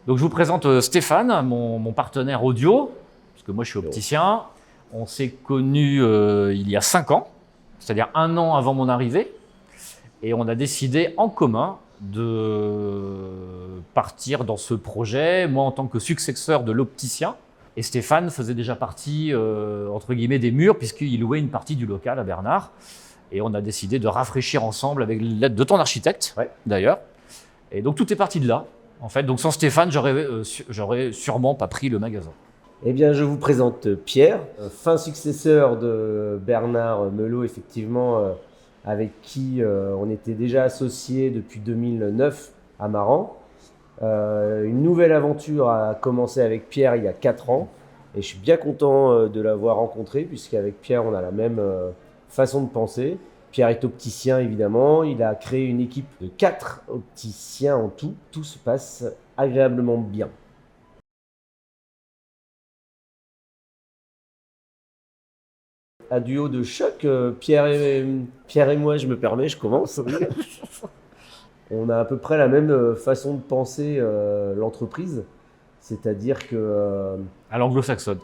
Donc je vous présente Stéphane, mon partenaire audio, parce que moi je suis opticien. On s'est connus il y a 5 ans, c'est-à-dire 1 an avant mon arrivée. Et on a décidé en commun de partir dans ce projet, moi en tant que successeur de l'opticien. Et Stéphane faisait déjà partie, entre guillemets, des murs, puisqu'il louait une partie du local à Bernard. Et on a décidé de rafraîchir ensemble avec l'aide de ton architecte, d'ailleurs. Et donc tout est parti de là, en fait. Donc sans Stéphane, j'aurais sûrement pas pris le magasin. Eh bien, je vous présente Pierre, fin successeur de Bernard Melot, effectivement, avec qui on était déjà associés depuis 2009 à Maran. Une nouvelle aventure a commencé avec Pierre il y a 4 ans et je suis bien content de l'avoir rencontré puisqu'avec Pierre on a la même façon de penser. Pierre est opticien évidemment, il a créé une équipe de 4 opticiens en tout. Tout se passe agréablement bien. Un duo de choc, Pierre et moi, je me permets, je commence. On a à peu près la même façon de penser l'entreprise, c'est-à-dire que... À l'anglo-saxonne.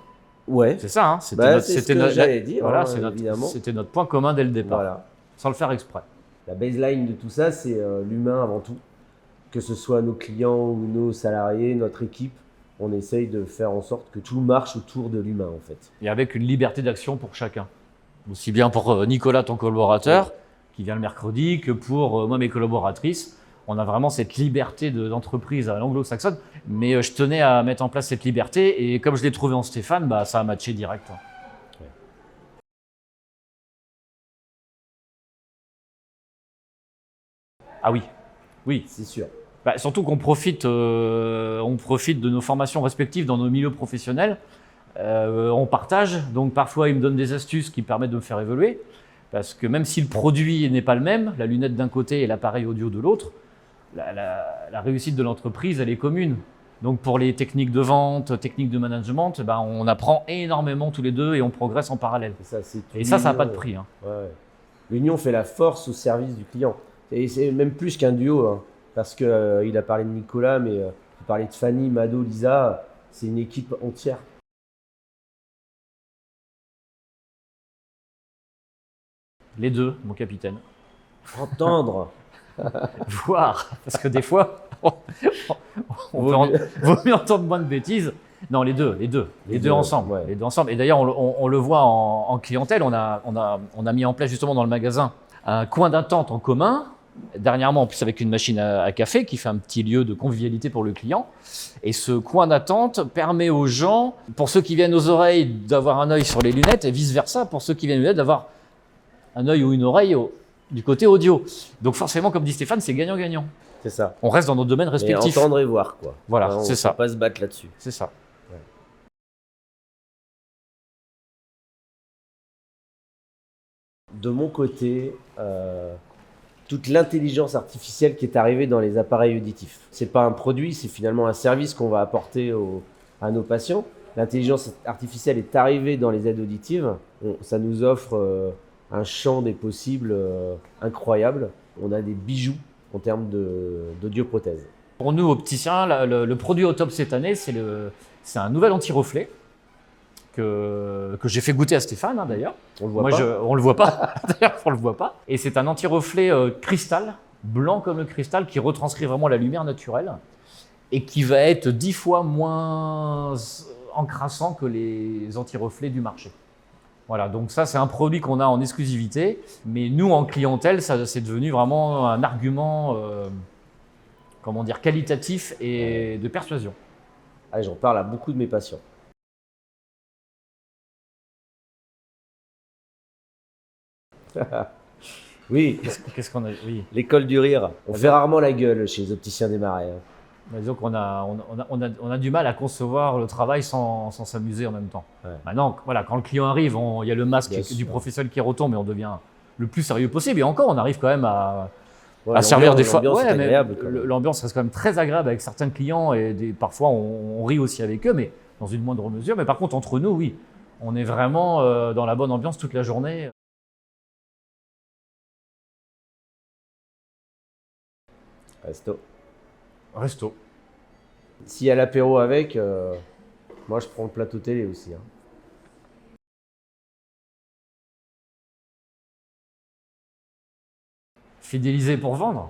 Ouais. C'est ça, hein. C'est ce que j'allais dire, voilà, hein, évidemment. C'était notre point commun dès le départ, Voilà. sans le faire exprès. La baseline de tout ça, c'est l'humain avant tout. Que ce soit nos clients ou nos salariés, notre équipe, on essaye de faire en sorte que tout marche autour de l'humain en fait. Et avec une liberté d'action pour chacun. Aussi bien pour Nicolas, ton collaborateur, qui vient le mercredi, que pour moi, mes collaboratrices. On a vraiment cette liberté d'entreprise à l'anglo-saxonne, mais je tenais à mettre en place cette liberté, et comme je l'ai trouvé en Stéphane, bah, ça a matché direct. Ouais. Ah oui, oui. C'est sûr. Bah, surtout qu'on profite, on profite de nos formations respectives dans nos milieux professionnels. On partage, donc parfois il me donne des astuces qui me permettent de me faire évoluer, parce que même si le produit n'est pas le même, la lunette d'un côté et l'appareil audio de l'autre, la réussite de l'entreprise, elle est commune. Donc pour les techniques de vente, techniques de management, ben on apprend énormément tous les deux et on progresse en parallèle. Et ça n'a pas de prix. Hein. Ouais. L'union fait la force au service du client. Et c'est même plus qu'un duo, hein, parce qu'il a parlé de Nicolas, mais il parlait de Fanny, Mado, Lisa, c'est une équipe entière. Les deux, mon capitaine. Entendre. Voir, parce que des fois, vaut mieux entendre moins de bêtises. Non, les deux ensemble. Ouais. Les deux ensemble. Et d'ailleurs, on le voit en clientèle. On a mis en place justement dans le magasin un coin d'attente en commun. Dernièrement, en plus avec une machine à café qui fait un petit lieu de convivialité pour le client. Et ce coin d'attente permet aux gens, pour ceux qui viennent aux oreilles, d'avoir un œil sur les lunettes et vice-versa, pour ceux qui viennent aux lunettes, d'avoir un œil ou une oreille du côté audio. Donc forcément, comme dit Stéphane, c'est gagnant-gagnant. C'est ça. On reste dans nos domaines respectifs. Et entendre et voir, quoi. Voilà, c'est ça. On ne peut pas se battre là-dessus. C'est ça. Ouais. De mon côté, toute l'intelligence artificielle qui est arrivée dans les appareils auditifs. C'est pas un produit, c'est finalement un service qu'on va apporter à nos patients. L'intelligence artificielle est arrivée dans les aides auditives. Ça nous offre un champ des possibles incroyable. On a des bijoux en termes d'audioprothèse. Pour nous, opticiens, le produit au top cette année, c'est un nouvel anti-reflet que j'ai fait goûter à Stéphane, hein, d'ailleurs. On le voit pas. On le voit pas. D'ailleurs, on le voit pas. Et c'est un anti-reflet cristal, blanc comme le cristal, qui retranscrit vraiment la lumière naturelle et qui va être 10 fois moins encrassant que les anti-reflets du marché. Voilà, donc ça c'est un produit qu'on a en exclusivité, mais nous en clientèle, ça c'est devenu vraiment un argument, comment dire, qualitatif et de persuasion. Allez, j'en parle à beaucoup de mes patients. Oui. Qu'est-ce qu'on a? Oui. L'école du rire. On fait rarement la gueule chez les opticiens des Marais. Hein. Disons qu'on a du mal à concevoir le travail sans s'amuser en même temps. Ouais. Maintenant, voilà, quand le client arrive, il y a le masque du professionnel qui retombe et on devient le plus sérieux possible. Et encore, on arrive quand même à servir des fois. Ouais, mais l'ambiance reste quand même très agréable avec certains clients et parfois on rit aussi avec eux, mais dans une moindre mesure. Mais par contre, entre nous, oui, on est vraiment dans la bonne ambiance toute la journée. Resto. Resto. S'il y a l'apéro avec, moi je prends le plateau télé aussi. Hein. Fidéliser pour vendre.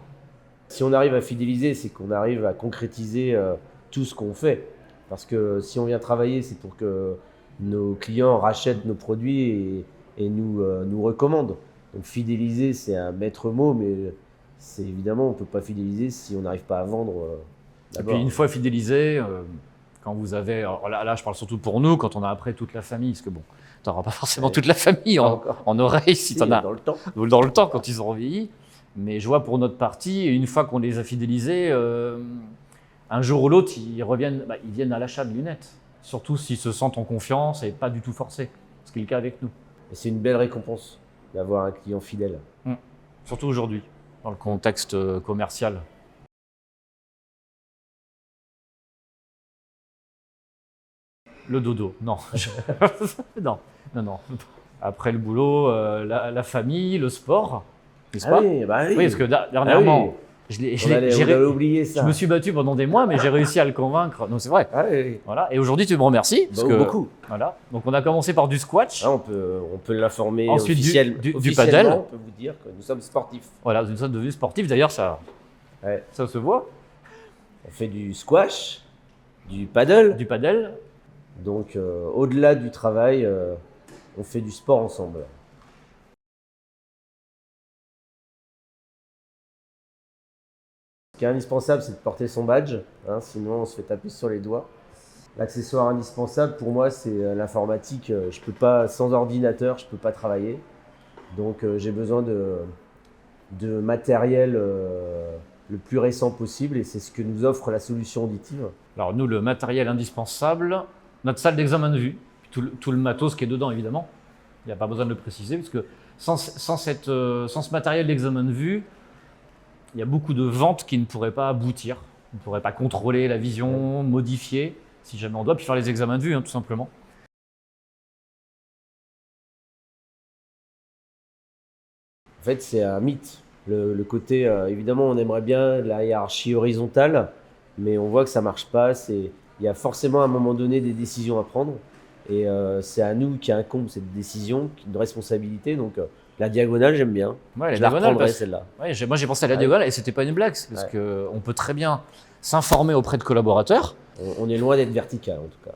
Si on arrive à fidéliser, c'est qu'on arrive à concrétiser tout ce qu'on fait. Parce que si on vient travailler, c'est pour que nos clients rachètent nos produits et nous recommandent. Donc fidéliser, c'est un maître mot, mais c'est évidemment, on ne peut pas fidéliser si on n'arrive pas à vendre Et d'abord. puis une fois fidélisé, quand vous avez, alors là je parle surtout pour nous, quand on a après toute la famille, parce que bon, tu n'auras pas forcément toute la famille en oreille si tu en as dans le temps. dans le temps quand ils auront vieilli. Mais je vois pour notre partie, une fois qu'on les a fidélisés, un jour ou l'autre, ils viennent à l'achat de lunettes. Surtout s'ils se sentent en confiance et pas du tout forcés, ce qui est le cas avec nous. Et c'est une belle récompense d'avoir un client fidèle. Surtout aujourd'hui, dans le contexte commercial. Le dodo, non. non. Après le boulot, la famille, le sport, n'est-ce pas ? Oui, bah oui. Oui, parce que dernièrement, oui. je On avait oublié ça. me suis battu pendant des mois, mais j'ai réussi à le convaincre. Donc c'est vrai. Ah oui. Voilà. Et aujourd'hui, tu me remercies. Parce que, Beaucoup. Voilà. Donc on a commencé par du squash. Ah, on peut l'informer Ensuite, du officiellement. padel. On peut vous dire que nous sommes sportifs. Voilà, une sorte de vue sportive. D'ailleurs, ça se voit. On fait du squash, du paddle. Du padel. Donc au-delà du travail, on fait du sport ensemble. Ce qui est indispensable, c'est de porter son badge, hein, sinon on se fait taper sur les doigts. L'accessoire indispensable pour moi, c'est l'informatique. Je peux pas, sans ordinateur, je peux pas travailler. Donc j'ai besoin de matériel le plus récent possible et c'est ce que nous offre la solution auditive. Alors nous, le matériel indispensable, notre salle d'examen de vue, tout le matos qui est dedans évidemment. Il n'y a pas besoin de le préciser parce que sans ce matériel d'examen de vue, il y a beaucoup de ventes qui ne pourraient pas aboutir. On ne pourrait pas contrôler la vision, modifier, si jamais on doit, puis faire les examens de vue, hein, tout simplement. En fait, c'est un mythe. Le côté, évidemment, on aimerait bien la hiérarchie horizontale, mais on voit que ça ne marche pas. Il y a forcément à un moment donné des décisions à prendre. Et c'est à nous qui incombe cette décision, une responsabilité. Donc la diagonale, j'aime bien. Ouais, je la reprendrai celle-là. Ouais, moi j'ai pensé à la diagonale et c'était pas une blague, parce qu'on peut très bien s'informer auprès de collaborateurs. On est loin d'être vertical en tout cas.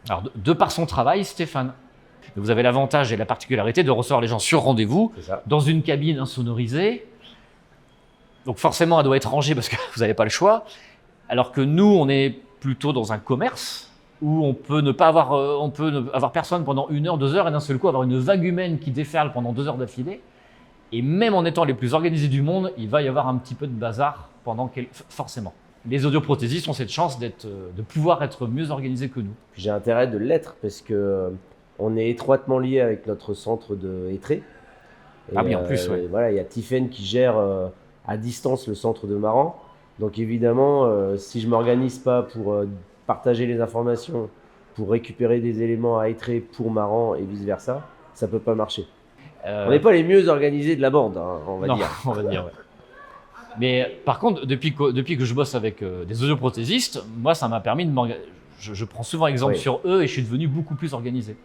Alors de par son travail, Stéphane, vous avez l'avantage et la particularité de recevoir les gens sur rendez-vous, dans une cabine insonorisée. Donc forcément, elle doit être rangée parce que vous n'avez pas le choix. Alors que nous, on est plutôt dans un commerce où on peut ne pas avoir personne pendant 1 heure, 2 heures, et d'un seul coup avoir une vague humaine qui déferle pendant 2 heures d'affilée. Et même en étant les plus organisés du monde, il va y avoir un petit peu de bazar forcément. Les audioprothésistes ont cette chance de pouvoir être mieux organisés que nous. J'ai intérêt de l'être parce que on est étroitement lié avec notre centre de Étré. Ah oui, en plus, oui. Voilà, il y a Tiffaine qui gère à distance le centre de Maran. Donc évidemment, si je ne m'organise pas pour partager les informations, pour récupérer des éléments à Étré pour Maran et vice-versa, ça ne peut pas marcher. On n'est pas les mieux organisés de la bande, hein, on va dire. On va dire, ouais. Mais par contre, depuis que je bosse avec des audioprothésistes, moi, ça m'a permis de m'organiser. Je prends souvent exemple sur eux et je suis devenu beaucoup plus organisé.